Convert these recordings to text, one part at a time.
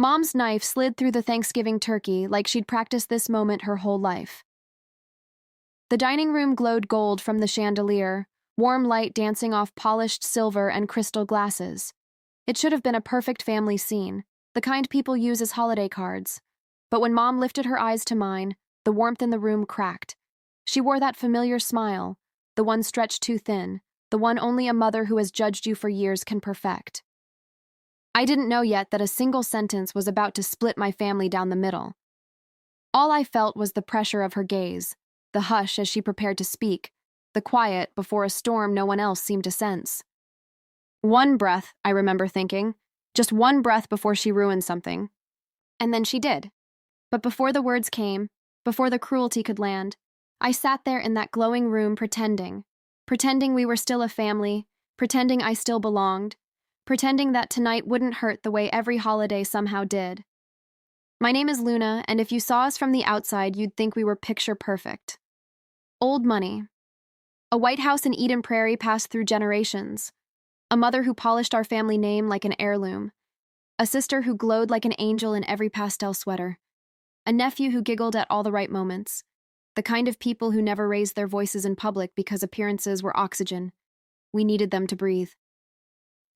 Mom's knife slid through the Thanksgiving turkey like she'd practiced this moment her whole life. The dining room glowed gold from the chandelier, warm light dancing off polished silver and crystal glasses. It should have been a perfect family scene, the kind people use as holiday cards. But when Mom lifted her eyes to mine, the warmth in the room cracked. She wore that familiar smile, the one stretched too thin, the one only a mother who has judged you for years can perfect. I didn't know yet that a single sentence was about to split my family down the middle. All I felt was the pressure of her gaze, the hush as she prepared to speak, the quiet before a storm no one else seemed to sense. One breath, I remember thinking, just one breath before she ruined something. And then she did. But before the words came, before the cruelty could land, I sat there in that glowing room pretending we were still a family, pretending I still belonged, pretending that tonight wouldn't hurt the way every holiday somehow did. My name is Luna, and if you saw us from the outside, you'd think we were picture perfect. Old money. A White House in Eden Prairie passed through generations. A mother who polished our family name like an heirloom. A sister who glowed like an angel in every pastel sweater. A nephew who giggled at all the right moments. The kind of people who never raised their voices in public because appearances were oxygen. We needed them to breathe.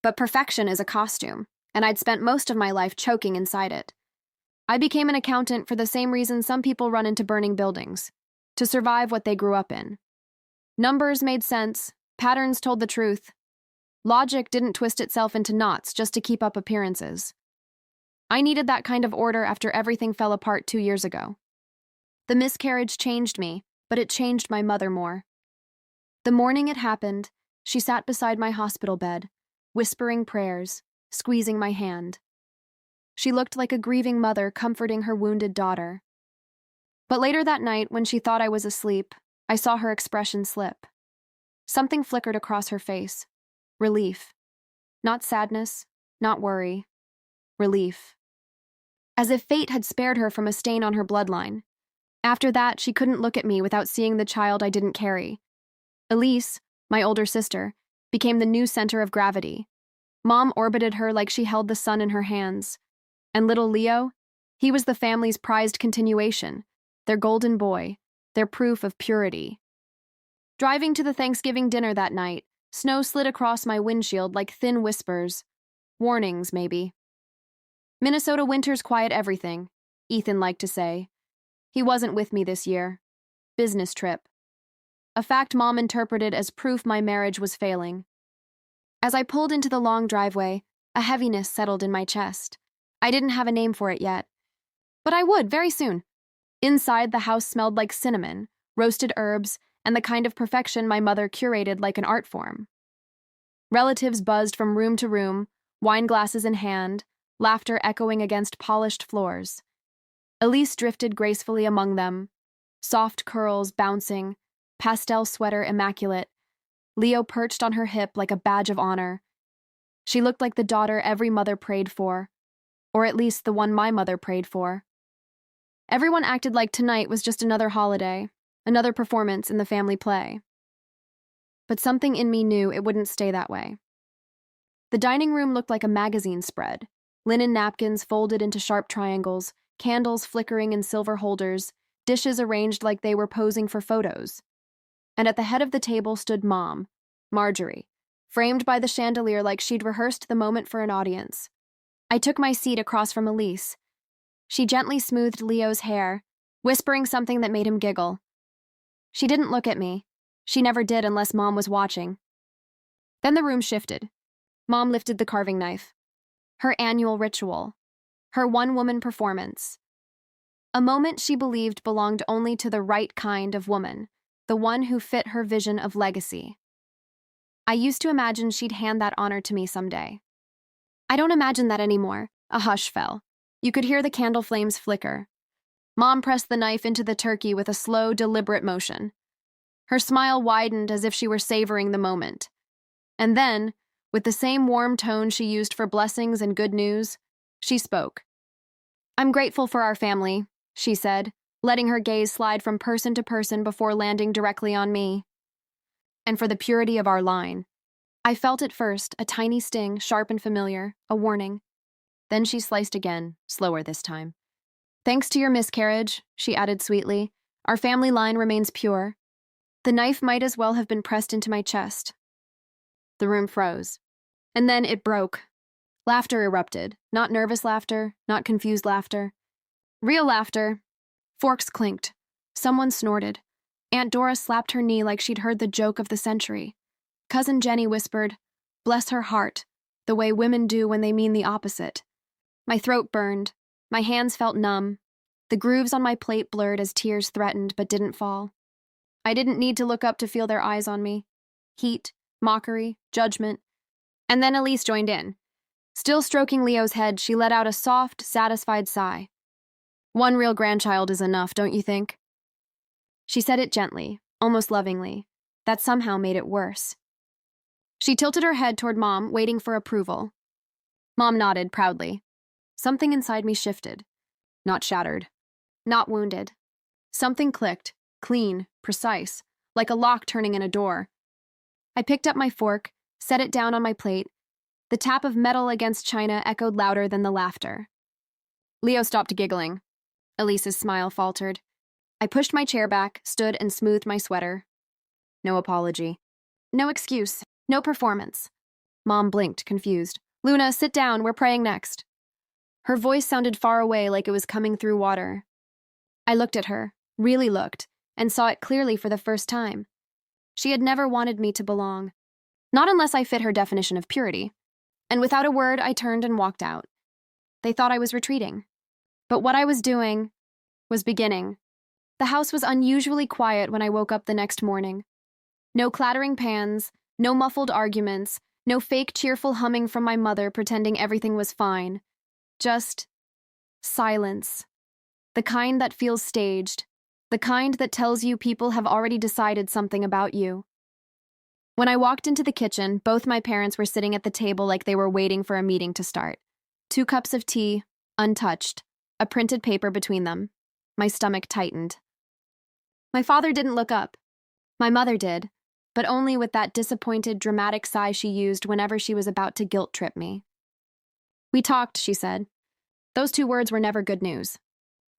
But perfection is a costume, and I'd spent most of my life choking inside it. I became an accountant for the same reason some people run into burning buildings, to survive what they grew up in. Numbers made sense, patterns told the truth. Logic didn't twist itself into knots just to keep up appearances. I needed that kind of order after everything fell apart 2 years ago. The miscarriage changed me, but it changed my mother more. The morning it happened, she sat beside my hospital bed, whispering prayers, squeezing my hand. She looked like a grieving mother comforting her wounded daughter. But later that night, when she thought I was asleep, I saw her expression slip. Something flickered across her face. Relief. Not sadness, not worry. Relief. As if fate had spared her from a stain on her bloodline. After that, she couldn't look at me without seeing the child I didn't carry. Elise, my older sister, became the new center of gravity. Mom orbited her like she held the sun in her hands. And little Leo, he was the family's prized continuation, their golden boy, their proof of purity. Driving to the Thanksgiving dinner that night, snow slid across my windshield like thin whispers. Warnings, maybe. Minnesota winters quiet everything, Ethan liked to say. He wasn't with me this year. Business trip. A fact Mom interpreted as proof my marriage was failing. As I pulled into the long driveway, a heaviness settled in my chest. I didn't have a name for it yet. But I would very soon. Inside, the house smelled like cinnamon, roasted herbs, and the kind of perfection my mother curated like an art form. Relatives buzzed from room to room, wine glasses in hand, laughter echoing against polished floors. Elise drifted gracefully among them, soft curls bouncing, pastel sweater immaculate, Leo perched on her hip like a badge of honor. She looked like the daughter every mother prayed for, or at least the one my mother prayed for. Everyone acted like tonight was just another holiday, another performance in the family play. But something in me knew it wouldn't stay that way. The dining room looked like a magazine spread, linen napkins folded into sharp triangles, candles flickering in silver holders, dishes arranged like they were posing for photos. And at the head of the table stood Mom, Marjorie, framed by the chandelier like she'd rehearsed the moment for an audience. I took my seat across from Elise. She gently smoothed Leo's hair, whispering something that made him giggle. She didn't look at me. She never did unless Mom was watching. Then the room shifted. Mom lifted the carving knife. Her annual ritual. Her one-woman performance. A moment she believed belonged only to the right kind of woman, the one who fit her vision of legacy. I used to imagine she'd hand that honor to me someday. I don't imagine that anymore. A hush fell. You could hear the candle flames flicker. Mom pressed the knife into the turkey with a slow, deliberate motion. Her smile widened as if she were savoring the moment. And then, with the same warm tone she used for blessings and good news, she spoke. "I'm grateful for our family," she said, letting her gaze slide from person to person before landing directly on me. "And for the purity of our line." I felt at first, a tiny sting, sharp and familiar, a warning. Then she sliced again, slower this time. Thanks to your miscarriage, she added sweetly, our family line remains pure. The knife might as well have been pressed into my chest. The room froze. And then it broke. Laughter erupted. Not nervous laughter, not confused laughter. Real laughter. Forks clinked. Someone snorted. Aunt Dora slapped her knee like she'd heard the joke of the century. Cousin Jenny whispered, "Bless her heart," the way women do when they mean the opposite. My throat burned. My hands felt numb. The grooves on my plate blurred as tears threatened but didn't fall. I didn't need to look up to feel their eyes on me. Heat, mockery, judgment. And then Elise joined in. Still stroking Leo's head, she let out a soft, satisfied sigh. One real grandchild is enough, don't you think? She said it gently, almost lovingly. That somehow made it worse. She tilted her head toward Mom, waiting for approval. Mom nodded proudly. Something inside me shifted. Not shattered. Not wounded. Something clicked, clean, precise, like a lock turning in a door. I picked up my fork, set it down on my plate. The tap of metal against china echoed louder than the laughter. Leo stopped giggling. Elise's smile faltered. I pushed my chair back, stood, and smoothed my sweater. No apology. No excuse. No performance. Mom blinked, confused. Luna, sit down. We're praying next. Her voice sounded far away, like it was coming through water. I looked at her, really looked, and saw it clearly for the first time. She had never wanted me to belong. Not unless I fit her definition of purity. And without a word, I turned and walked out. They thought I was retreating. But what I was doing was beginning. The house was unusually quiet when I woke up the next morning. No clattering pans, no muffled arguments, no fake cheerful humming from my mother pretending everything was fine. Just silence. The kind that feels staged. The kind that tells you people have already decided something about you. When I walked into the kitchen, both my parents were sitting at the table like they were waiting for a meeting to start. 2 cups of tea, untouched, a printed paper between them. My stomach tightened. My father didn't look up. My mother did, but only with that disappointed, dramatic sigh she used whenever she was about to guilt-trip me. We talked, she said. Those 2 words were never good news.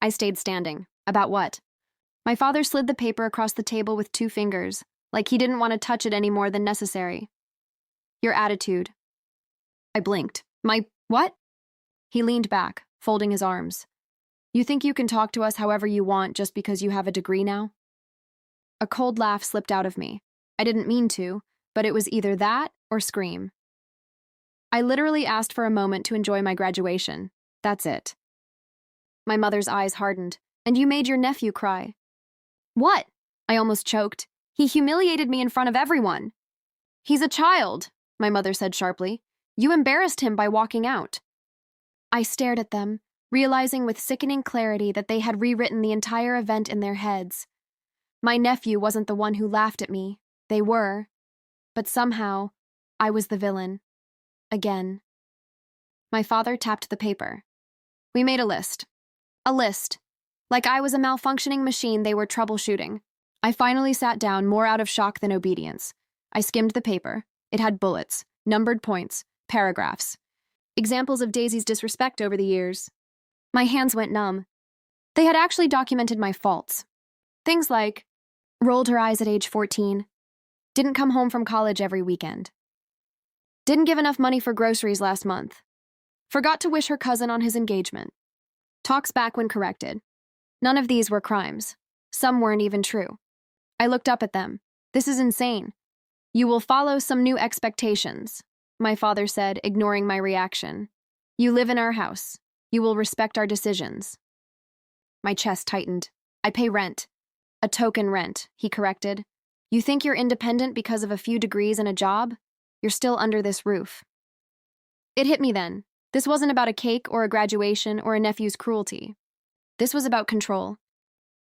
I stayed standing. About what? My father slid the paper across the table with 2 fingers, like he didn't want to touch it any more than necessary. Your attitude. I blinked. My what? He leaned back, folding his arms. You think you can talk to us however you want just because you have a degree now? A cold laugh slipped out of me. I didn't mean to, but it was either that or scream. I literally asked for a moment to enjoy my graduation. That's it. My mother's eyes hardened. And you made your nephew cry. What? I almost choked. He humiliated me in front of everyone. He's a child, my mother said sharply. You embarrassed him by walking out. I stared at them, realizing with sickening clarity that they had rewritten the entire event in their heads. My nephew wasn't the one who laughed at me. They were. But somehow, I was the villain. Again. My father tapped the paper. We made a list. A list. Like I was a malfunctioning machine they were troubleshooting. I finally sat down, more out of shock than obedience. I skimmed the paper. It had bullets, numbered points, paragraphs. Examples of Daisy's disrespect over the years. My hands went numb. They had actually documented my faults. Things like, rolled her eyes at age 14, didn't come home from college every weekend, didn't give enough money for groceries last month, forgot to wish her cousin on his engagement, talks back when corrected. None of these were crimes. Some weren't even true. I looked up at them. This is insane. You will follow some new expectations, my father said, ignoring my reaction. You live in our house. You will respect our decisions. My chest tightened. I pay rent. A token rent, he corrected. You think you're independent because of a few degrees and a job? You're still under this roof. It hit me then. This wasn't about a cake or a graduation or a nephew's cruelty. This was about control.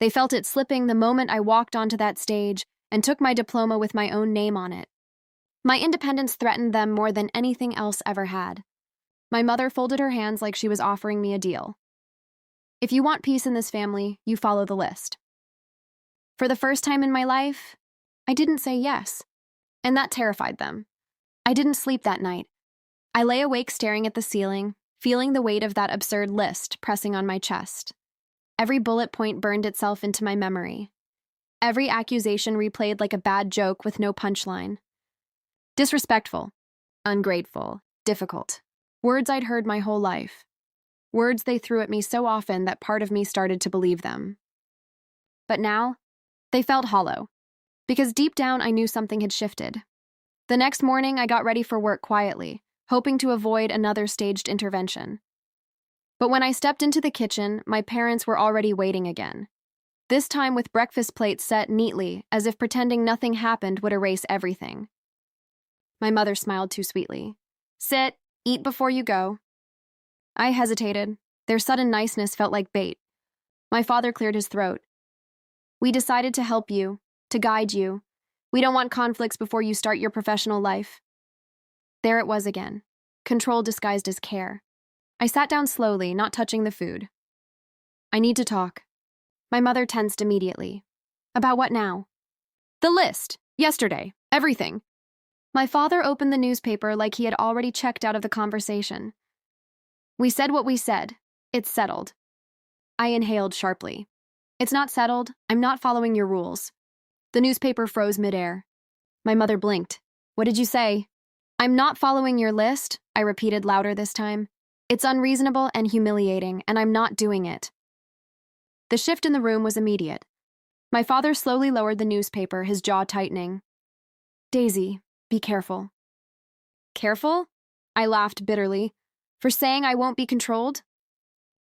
They felt it slipping the moment I walked onto that stage and took my diploma with my own name on it. My independence threatened them more than anything else ever had. My mother folded her hands like she was offering me a deal. If you want peace in this family, you follow the list. For the first time in my life, I didn't say yes, and that terrified them. I didn't sleep that night. I lay awake staring at the ceiling, feeling the weight of that absurd list pressing on my chest. Every bullet point burned itself into my memory. Every accusation replayed like a bad joke with no punchline. Disrespectful, ungrateful, difficult. Words I'd heard my whole life. Words they threw at me so often that part of me started to believe them. But now, they felt hollow, because deep down I knew something had shifted. The next morning, I got ready for work quietly, hoping to avoid another staged intervention. But when I stepped into the kitchen, my parents were already waiting again. This time with breakfast plates set neatly, as if pretending nothing happened would erase everything. My mother smiled too sweetly. "Sit, eat before you go." I hesitated. Their sudden niceness felt like bait. My father cleared his throat. "We decided to help you, to guide you. We don't want conflicts before you start your professional life." There it was again. Control disguised as care. I sat down slowly, not touching the food. "I need to talk." My mother tensed immediately. "About what now?" "The list. Yesterday. Everything." My father opened the newspaper like he had already checked out of the conversation. "We said what we said. It's settled." I inhaled sharply. "It's not settled. I'm not following your rules." The newspaper froze midair. My mother blinked. "What did you say?" "I'm not following your list," I repeated louder this time. "It's unreasonable and humiliating, and I'm not doing it." The shift in the room was immediate. My father slowly lowered the newspaper, his jaw tightening. "Daisy, be careful." "Careful?" I laughed bitterly. "For saying I won't be controlled?"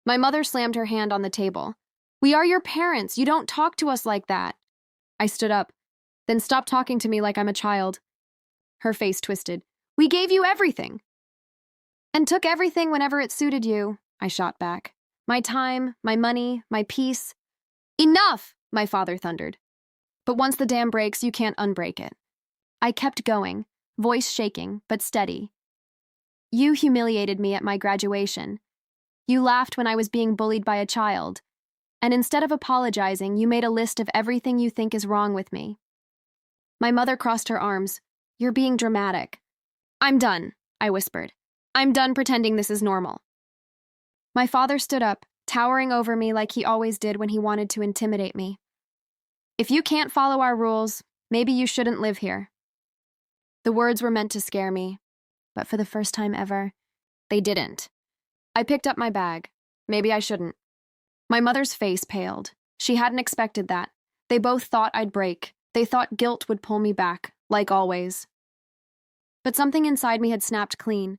My mother slammed her hand on the table. "We are your parents. You don't talk to us like that." I stood up. "Then stop talking to me like I'm a child." Her face twisted. "We gave you everything." "And took everything whenever it suited you," I shot back. "My time, my money, my peace." "Enough!" my father thundered. "But once the dam breaks, you can't unbreak it." I kept going, voice shaking, but steady. "You humiliated me at my graduation. You laughed when I was being bullied by a child. And instead of apologizing, you made a list of everything you think is wrong with me." My mother crossed her arms. "You're being dramatic." "I'm done," I whispered. "I'm done pretending this is normal." My father stood up, towering over me like he always did when he wanted to intimidate me. "If you can't follow our rules, maybe you shouldn't live here." The words were meant to scare me, but for the first time ever, they didn't. I picked up my bag. Maybe I shouldn't. My mother's face paled. She hadn't expected that. They both thought I'd break. They thought guilt would pull me back, like always. But something inside me had snapped clean.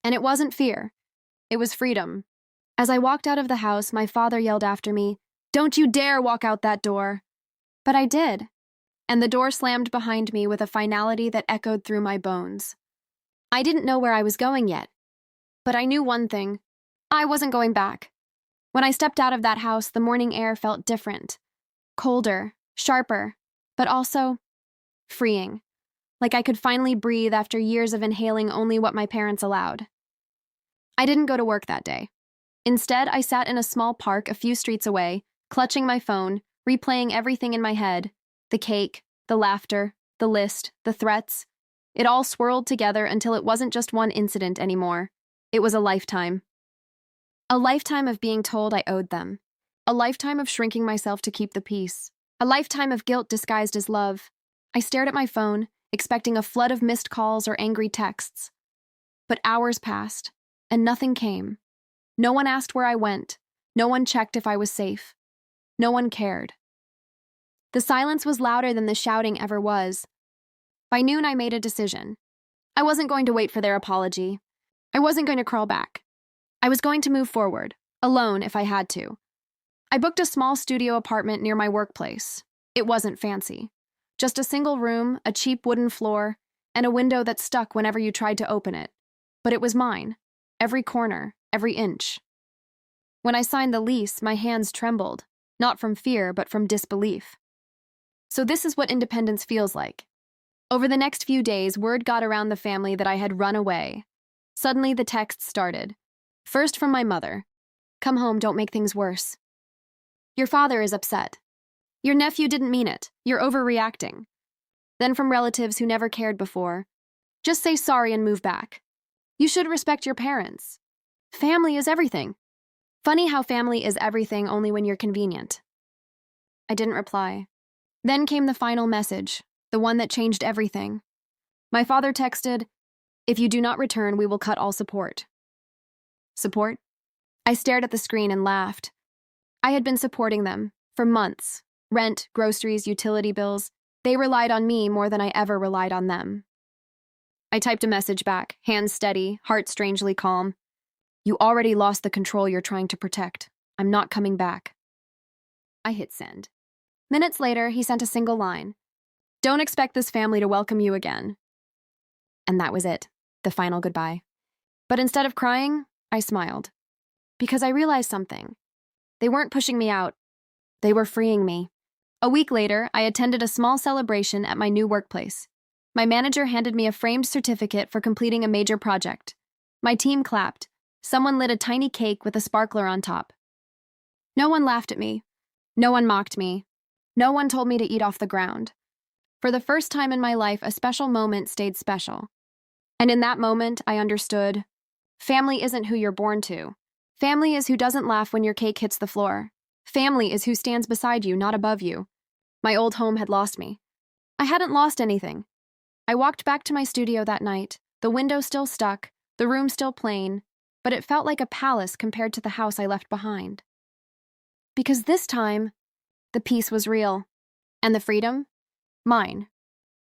And it wasn't fear. It was freedom. As I walked out of the house, my father yelled after me, "Don't you dare walk out that door." But I did. And the door slammed behind me with a finality that echoed through my bones. I didn't know where I was going yet. But I knew one thing. I wasn't going back. When I stepped out of that house, the morning air felt different. Colder, sharper, but also freeing. Like I could finally breathe after years of inhaling only what my parents allowed. I didn't go to work that day. Instead, I sat in a small park a few streets away, clutching my phone, replaying everything in my head. The cake, the laughter, the list, the threats. It all swirled together until it wasn't just one incident anymore. It was a lifetime. A lifetime of being told I owed them. A lifetime of shrinking myself to keep the peace. A lifetime of guilt disguised as love. I stared at my phone, expecting a flood of missed calls or angry texts. But hours passed, and nothing came. No one asked where I went. No one checked if I was safe. No one cared. The silence was louder than the shouting ever was. By noon, I made a decision. I wasn't going to wait for their apology. I wasn't going to crawl back. I was going to move forward, alone if I had to. I booked a small studio apartment near my workplace. It wasn't fancy. Just a single room, a cheap wooden floor, and a window that stuck whenever you tried to open it. But it was mine. Every corner, every inch. When I signed the lease, my hands trembled, not from fear, but from disbelief. So this is what independence feels like. Over the next few days, word got around the family that I had run away. Suddenly, the texts started. First from my mother. "Come home, don't make things worse." "Your father is upset." "Your nephew didn't mean it. You're overreacting." Then from relatives who never cared before. "Just say sorry and move back." "You should respect your parents." Family is everything. Funny how family is everything only when you're convenient. I didn't reply. Then came the final message, the one that changed everything. My father texted, "If you do not return, we will cut all support." Support? I stared at the screen and laughed. I had been supporting them for months. Rent, groceries, utility bills. They relied on me more than I ever relied on them. I typed a message back, hands steady, heart strangely calm. "You already lost the control you're trying to protect. I'm not coming back." I hit send. Minutes later, he sent a single line. "Don't expect this family to welcome you again." And that was it, the final goodbye. But instead of crying, I smiled. Because I realized something. They weren't pushing me out. They were freeing me. A week later, I attended a small celebration at my new workplace. My manager handed me a framed certificate for completing a major project. My team clapped. Someone lit a tiny cake with a sparkler on top. No one laughed at me. No one mocked me. No one told me to eat off the ground. For the first time in my life, a special moment stayed special. And in that moment, I understood, family isn't who you're born to. Family is who doesn't laugh when your cake hits the floor. Family is who stands beside you, not above you. My old home had lost me. I hadn't lost anything. I walked back to my studio that night, the window still stuck, the room still plain, but it felt like a palace compared to the house I left behind. Because this time, the peace was real. And the freedom? Mine.